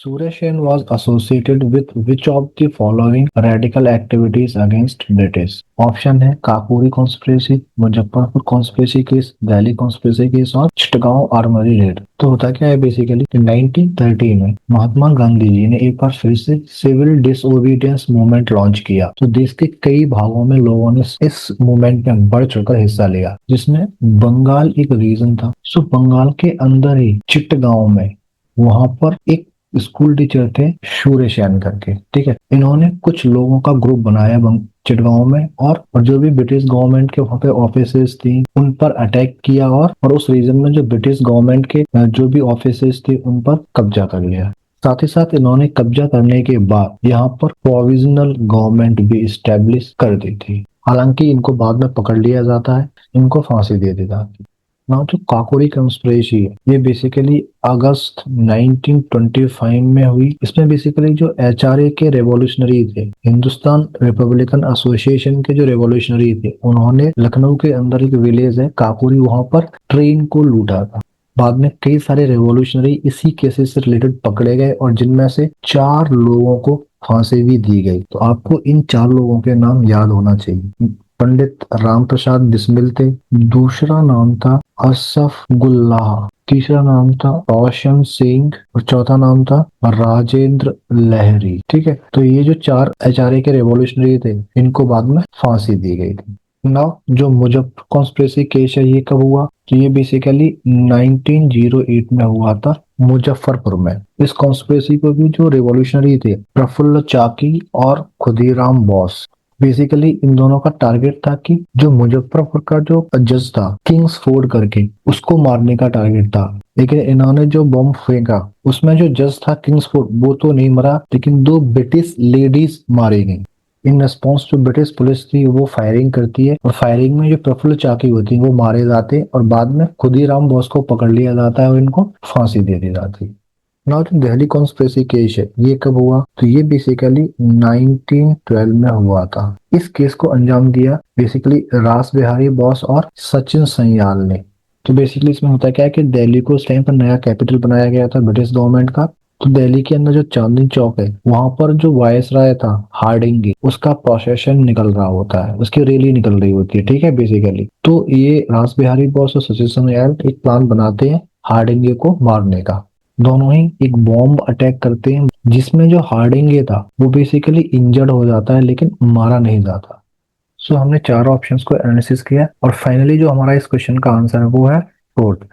Suresh was associated with which of the following radical activities against British? Option है Kakori conspiracy, Muzaffarpur conspiracy case, Delhi conspiracy case और Chittagong armoury raid. तो होता क्या है basically 1913 में महात्मा गांधी जी ने एक बार फिर से सिविल डिसओबीडियंस मूवमेंट लॉन्च किया। तो देश के कई भागों में लोगों ने इस मूवमेंट में बढ़ चढ़कर हिस्सा लिया, जिसमें बंगाल एक रीजन था। सो बंगाल के अंदर ही चिटगांव में वहां पर एक स्कूल टीचर थे शूरेशैन करके, ठीक है। इन्होंने कुछ लोगों का ग्रुप बनाया चिटगांव में, और जो भी ब्रिटिश गवर्नमेंट के वहां पे ऑफिसेस थी उन पर अटैक किया, और उस रीजन में जो ब्रिटिश गवर्नमेंट के जो भी ऑफिसेस थे उन पर कब्जा कर लिया। साथ ही साथ इन्होंने कब्जा करने के बाद यहाँ पर प्रोविजनल गवर्नमेंट भी इस्टेब्लिश कर दी थी। हालांकि इनको बाद में पकड़ लिया जाता है, इनको फांसी दे दी जाती है। नाउ जो काकोरी कंस्पिरेसी है ये बेसिकली अगस्त 1925 में हुई। इसमें बेसिकली जो एचआरए के रेवोल्यूशनरी थे, हिंदुस्तान रिपब्लिकन एसोसिएशन के जो रेवोल्यूशनरी थे, उन्होंने लखनऊ के अंदर एक विलेज है काकोरी, वहां पर ट्रेन को लूटा था। बाद में कई सारे रेवोल्यूशनरी इसी केसेस से रिलेटेड पकड़े गए, और जिनमें से 4 लोगों को फांसी भी दी गई। तो आपको इन 4 लोगों के नाम याद होना चाहिए। पंडित राम प्रसाद बिस्मिल थे, दूसरा नाम था असफ गुल्लाह, तीसरा नाम था रोशन सिंह, और चौथा नाम था राजेंद्र लहरी, ठीक है। तो ये जो 4 एचआरए के रेवोल्यूशनरी थे, इनको बाद में फांसी दी गई थी। नाउ जो मुजफ्फर कॉन्स्पिरेसी केस है ये कब हुआ? तो ये बेसिकली 1908 में हुआ था मुजफ्फरपुर में। इस कॉन्स्पिरेसी को भी जो रेवोल्यूशनरी थे प्रफुल्ल चाकी और खुदीराम बोस, बेसिकली इन दोनों का टारगेट था कि जो मुजफ्फरपुर का जो जज था किंग्सफोर्ड करके, उसको मारने का टारगेट था। लेकिन इन्होंने जो बम फेंका उसमें जो जज था किंग्सफोर्ड वो तो नहीं मरा, लेकिन 2 ब्रिटिश लेडीज मारी गई। इन रिस्पॉन्स जो ब्रिटिश पुलिस थी वो फायरिंग करती है, और फायरिंग में जो प्रफुल्ल चाकी होती है वो मारे जाते हैं, और बाद में खुदीराम बोस को पकड़ लिया जाता है और इनको फांसी दे दी जाती है। नाउ जो दिल्ली कॉन्स्पिरेसी केस है ये कब हुआ? तो ये बेसिकली 1912 में हुआ था। इस केस को अंजाम दिया बेसिकली रास बिहारी बोस और सचिन सन्याल ने। तो बेसिकली इसमें होता क्या है कि दिल्ली को उस टाइम पर नया कैपिटल बनाया गया था ब्रिटिश गवर्नमेंट का। तो दिल्ली के अंदर जो चांदनी चौक है वहां पर जो वायसराय था हार्डिंग, उसका प्रोसेशन निकल रहा होता है, उसकी रैली निकल रही होती है, ठीक है बेसिकली। तो ये रास बिहारी बोस और सचिन सन्याल एक प्लान बनाते हैं हार्डिंगे को मारने का। दोनों ही एक बॉम्ब अटैक करते हैं, जिसमें जो हार्डिंगे था वो बेसिकली इंजर्ड हो जाता है लेकिन मारा नहीं जाता। सो हमने 4 ऑप्शंस को एनालिसिस किया, और फाइनली जो हमारा इस क्वेश्चन का आंसर है वो है फोर्थ।